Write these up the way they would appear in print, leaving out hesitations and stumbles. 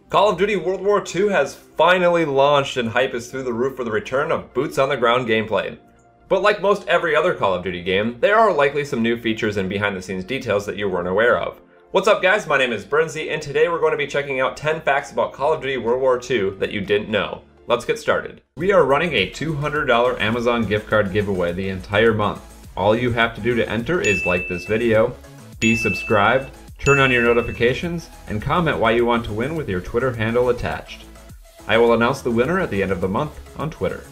Call of Duty World War II has finally launched and hype is through the roof for the return of boots on the ground gameplay. But like most every other Call of Duty game, there are likely some new features and behind the scenes details that you weren't aware of. What's up guys, my name is Bernsey and today we're going to be checking out 10 facts about Call of Duty World War II that you didn't know. Let's get started. We are running a $200 Amazon gift card giveaway the entire month. All you have to do to enter is like this video, be subscribed, turn on your notifications, and comment why you want to win with your Twitter handle attached. I will announce the winner at the end of the month on Twitter.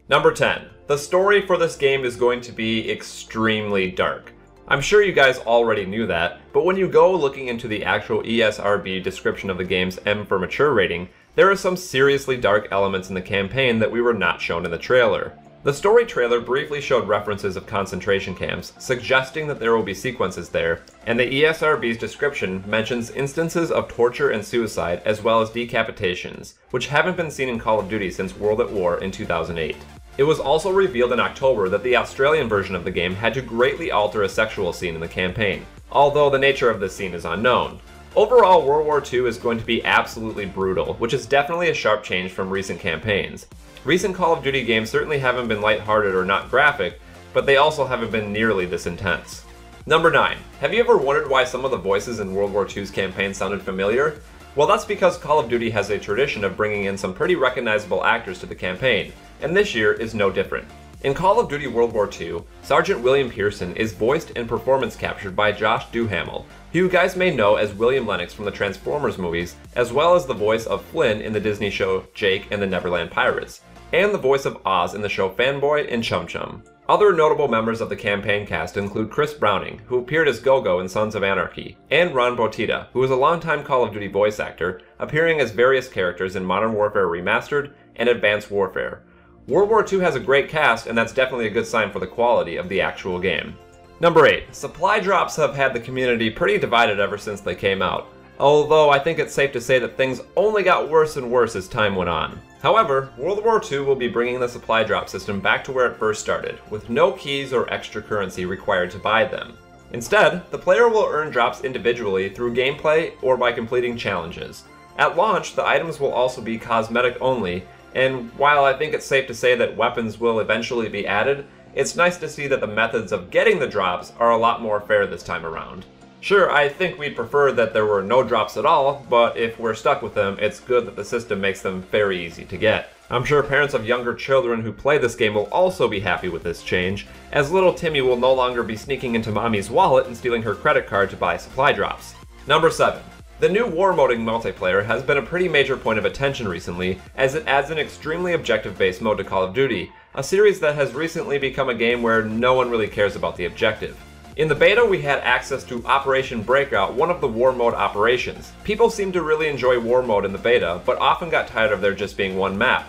Number 10. The story for this game is going to be extremely dark. I'm sure you guys already knew that, but when you go looking into the actual ESRB description of the game's M for Mature rating, there are some seriously dark elements in the campaign that we were not shown in the trailer. The story trailer briefly showed references of concentration camps, suggesting that there will be sequences there, and the ESRB's description mentions instances of torture and suicide as well as decapitations, which haven't been seen in Call of Duty since World at War in 2008. It was also revealed in October that the Australian version of the game had to greatly alter a sexual scene in the campaign, although the nature of this scene is unknown. Overall, World War II is going to be absolutely brutal, which is definitely a sharp change from recent campaigns. Recent Call of Duty games certainly haven't been lighthearted or not graphic, but they also haven't been nearly this intense. Number 9. Have you ever wondered why some of the voices in World War II's campaign sounded familiar? Well, that's because Call of Duty has a tradition of bringing in some pretty recognizable actors to the campaign, and this year is no different. In Call of Duty World War II, Sergeant William Pearson is voiced and performance captured by Josh Duhamel, who you guys may know as William Lennox from the Transformers movies, as well as the voice of Flynn in the Disney show Jake and the Neverland Pirates, and the voice of Oz in the show Fanboy and Chum Chum. Other notable members of the campaign cast include Chris Browning, who appeared as Go-Go in Sons of Anarchy, and Ron Botita, who is a longtime Call of Duty voice actor, appearing as various characters in Modern Warfare Remastered and Advanced Warfare. World War II has a great cast, and that's definitely a good sign for the quality of the actual game. Number 8. Supply drops have had the community pretty divided ever since they came out, although I think it's safe to say that things only got worse and worse as time went on. However, World War II will be bringing the supply drop system back to where it first started, with no keys or extra currency required to buy them. Instead, the player will earn drops individually through gameplay or by completing challenges. At launch, the items will also be cosmetic only, and while I think it's safe to say that weapons will eventually be added, it's nice to see that the methods of getting the drops are a lot more fair this time around. Sure, I think we'd prefer that there were no drops at all, but if we're stuck with them, it's good that the system makes them very easy to get. I'm sure parents of younger children who play this game will also be happy with this change, as little Timmy will no longer be sneaking into mommy's wallet and stealing her credit card to buy supply drops. Number 7. The new war moding multiplayer has been a pretty major point of attention recently, as it adds an extremely objective-based mode to Call of Duty, a series that has recently become a game where no one really cares about the objective. In the beta, we had access to Operation Breakout, one of the war mode operations. People seemed to really enjoy war mode in the beta, but often got tired of there just being one map.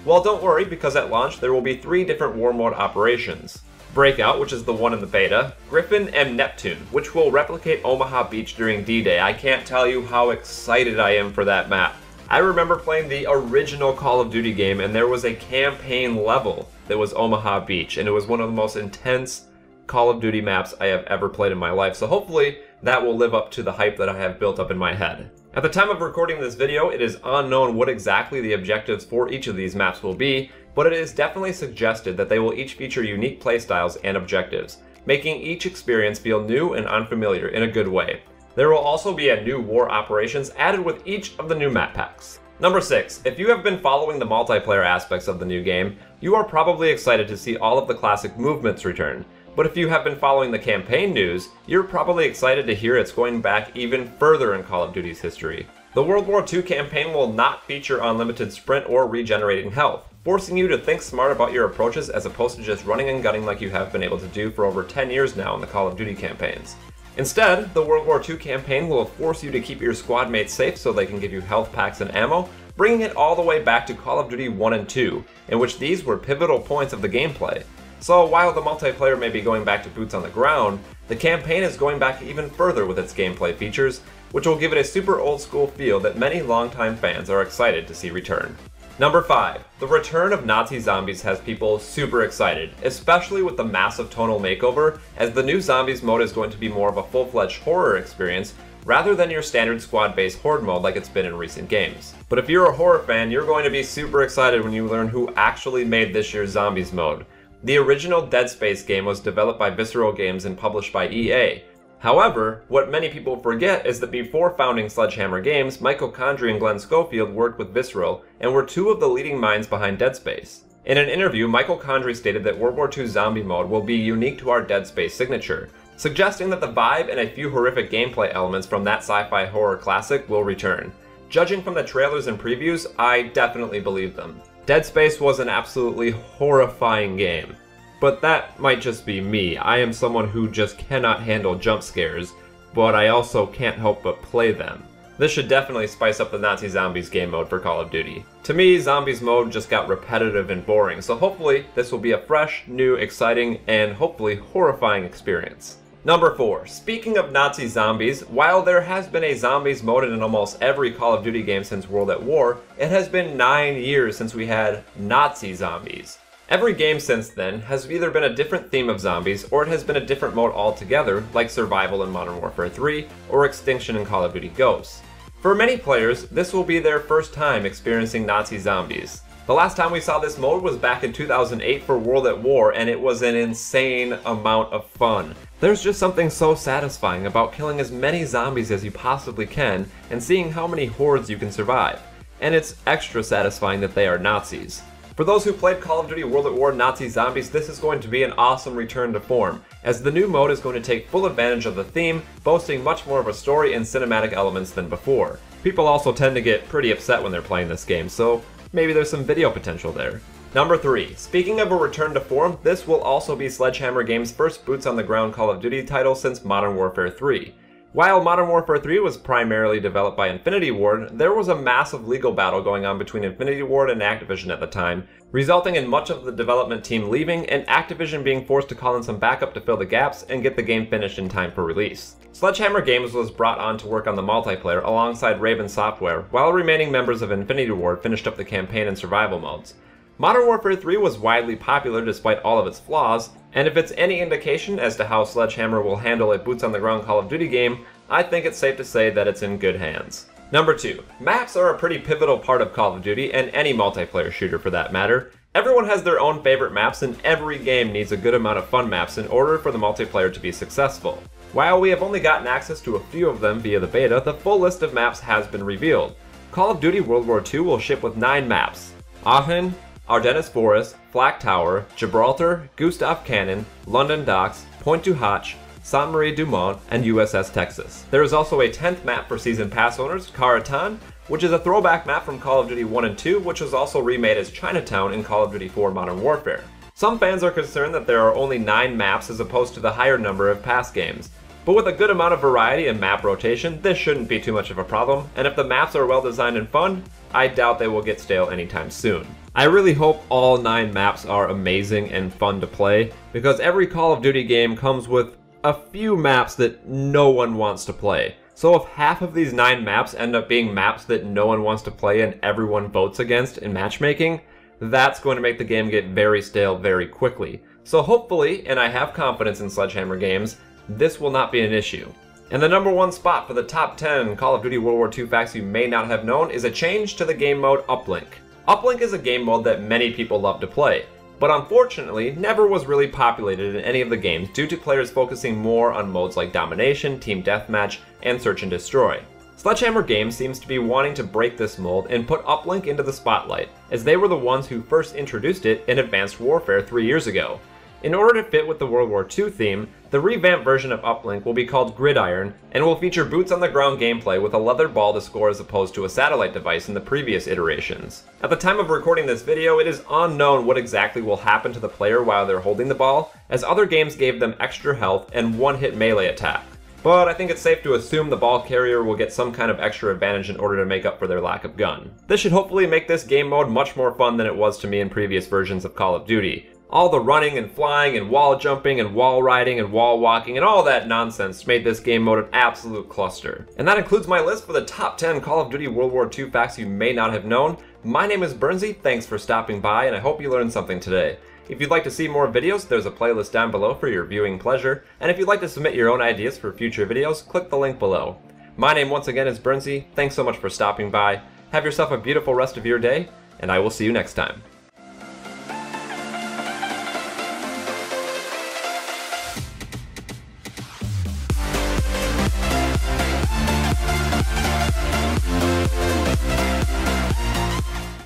Well, don't worry, because at launch there will be 3 different war mode operations. Breakout, which is the one in the beta, Griffin, and Neptune, which will replicate Omaha Beach during D-Day. I can't tell you how excited I am for that map. I remember playing the original Call of Duty game and there was a campaign level that was Omaha Beach, and it was one of the most intense Call of Duty maps I have ever played in my life, so hopefully that will live up to the hype that I have built up in my head. At the time of recording this video, it is unknown what exactly the objectives for each of these maps will be, but it is definitely suggested that they will each feature unique playstyles and objectives, making each experience feel new and unfamiliar in a good way. There will also be a new war operations added with each of the new map packs. Number 6. If you have been following the multiplayer aspects of the new game, you are probably excited to see all of the classic movements return. But if you have been following the campaign news, you're probably excited to hear it's going back even further in Call of Duty's history. The World War II campaign will not feature unlimited sprint or regenerating health, forcing you to think smart about your approaches as opposed to just running and gunning like you have been able to do for over 10 years now in the Call of Duty campaigns. Instead, the World War II campaign will force you to keep your squad mates safe so they can give you health packs and ammo, bringing it all the way back to Call of Duty 1 and 2, in which these were pivotal points of the gameplay. So while the multiplayer may be going back to boots on the ground, the campaign is going back even further with its gameplay features, which will give it a super old school feel that many longtime fans are excited to see return. Number 5. The return of Nazi zombies has people super excited, especially with the massive tonal makeover, as the new zombies mode is going to be more of a full-fledged horror experience, rather than your standard squad-based horde mode like it's been in recent games. But if you're a horror fan, you're going to be super excited when you learn who actually made this year's Zombies mode. The original Dead Space game was developed by Visceral Games and published by EA. However, what many people forget is that before founding Sledgehammer Games, Michael Condrey and Glenn Schofield worked with Visceral and were two of the leading minds behind Dead Space. In an interview, Michael Condrey stated that World War II zombie mode will be unique to our Dead Space signature, suggesting that the vibe and a few horrific gameplay elements from that sci-fi horror classic will return. Judging from the trailers and previews, I definitely believe them. Dead Space was an absolutely horrifying game. But that might just be me. I am someone who just cannot handle jump scares, but I also can't help but play them. This should definitely spice up the Nazi Zombies game mode for Call of Duty. To me, Zombies mode just got repetitive and boring, so hopefully this will be a fresh, new, exciting, and hopefully horrifying experience. Number 4. Speaking of Nazi zombies, while there has been a zombies mode in almost every Call of Duty game since World at War, it has been 9 years since we had Nazi zombies. Every game since then has either been a different theme of zombies, or it has been a different mode altogether, like Survival in Modern Warfare 3, or Extinction in Call of Duty Ghosts. For many players, this will be their first time experiencing Nazi zombies. The last time we saw this mode was back in 2008 for World at War, and it was an insane amount of fun. There's just something so satisfying about killing as many zombies as you possibly can, and seeing how many hordes you can survive. And it's extra satisfying that they are Nazis. For those who played Call of Duty World at War Nazi Zombies, this is going to be an awesome return to form, as the new mode is going to take full advantage of the theme, boasting much more of a story and cinematic elements than before. People also tend to get pretty upset when they're playing this game, so maybe there's some video potential there. Number 3. Speaking of a return to form, this will also be Sledgehammer Games' first boots on the ground Call of Duty title since Modern Warfare 3. While Modern Warfare 3 was primarily developed by Infinity Ward, there was a massive legal battle going on between Infinity Ward and Activision at the time, resulting in much of the development team leaving and Activision being forced to call in some backup to fill the gaps and get the game finished in time for release. Sledgehammer Games was brought on to work on the multiplayer alongside Raven Software, while remaining members of Infinity Ward finished up the campaign and survival modes. Modern Warfare 3 was widely popular despite all of its flaws, and if it's any indication as to how Sledgehammer will handle a boots-on-the-ground Call of Duty game, I think it's safe to say that it's in good hands. Number 2. Maps are a pretty pivotal part of Call of Duty, and any multiplayer shooter for that matter. Everyone has their own favorite maps, and every game needs a good amount of fun maps in order for the multiplayer to be successful. While we have only gotten access to a few of them via the beta, the full list of maps has been revealed. Call of Duty World War II will ship with 9 maps: Aachen, Ardennes Forest, Flak Tower, Gibraltar, Gustav Cannon, London Docks, Pointe du Hoc, Sainte-Marie-du-Mont, and USS Texas. There is also a 10th map for Season Pass owners, Caratan, which is a throwback map from Call of Duty 1 and 2, which was also remade as Chinatown in Call of Duty 4 Modern Warfare. Some fans are concerned that there are only 9 maps as opposed to the higher number of past games. But with a good amount of variety and map rotation, this shouldn't be too much of a problem, and if the maps are well designed and fun, I doubt they will get stale anytime soon. I really hope all 9 maps are amazing and fun to play, because every Call of Duty game comes with a few maps that no one wants to play. So if half of these 9 maps end up being maps that no one wants to play and everyone votes against in matchmaking, that's going to make the game get very stale very quickly. So hopefully, and I have confidence in Sledgehammer Games, this will not be an issue. And the number 1 spot for the top 10 Call of Duty World War II facts you may not have known is a change to the game mode UPLINK. UPLINK is a game mode that many people love to play, but unfortunately never was really populated in any of the games due to players focusing more on modes like Domination, Team Deathmatch, and Search and Destroy. Sledgehammer Games seems to be wanting to break this mold and put UPLINK into the spotlight, as they were the ones who first introduced it in Advanced Warfare 3 years ago. In order to fit with the World War II theme, the revamped version of UPLINK will be called Gridiron and will feature boots-on-the-ground gameplay with a leather ball to score as opposed to a satellite device in the previous iterations. At the time of recording this video, it is unknown what exactly will happen to the player while they're holding the ball, as other games gave them extra health and one-hit melee attack. But I think it's safe to assume the ball carrier will get some kind of extra advantage in order to make up for their lack of gun. This should hopefully make this game mode much more fun than it was to me in previous versions of Call of Duty. All the running and flying and wall jumping and wall riding and wall walking and all that nonsense made this game mode an absolute cluster. And that includes my list for the top 10 Call of Duty World War II facts you may not have known. My name is Bernsey, thanks for stopping by, and I hope you learned something today. If you'd like to see more videos, there's a playlist down below for your viewing pleasure, and if you'd like to submit your own ideas for future videos, click the link below. My name once again is Bernsey. Thanks so much for stopping by. Have yourself a beautiful rest of your day, and I will see you next time.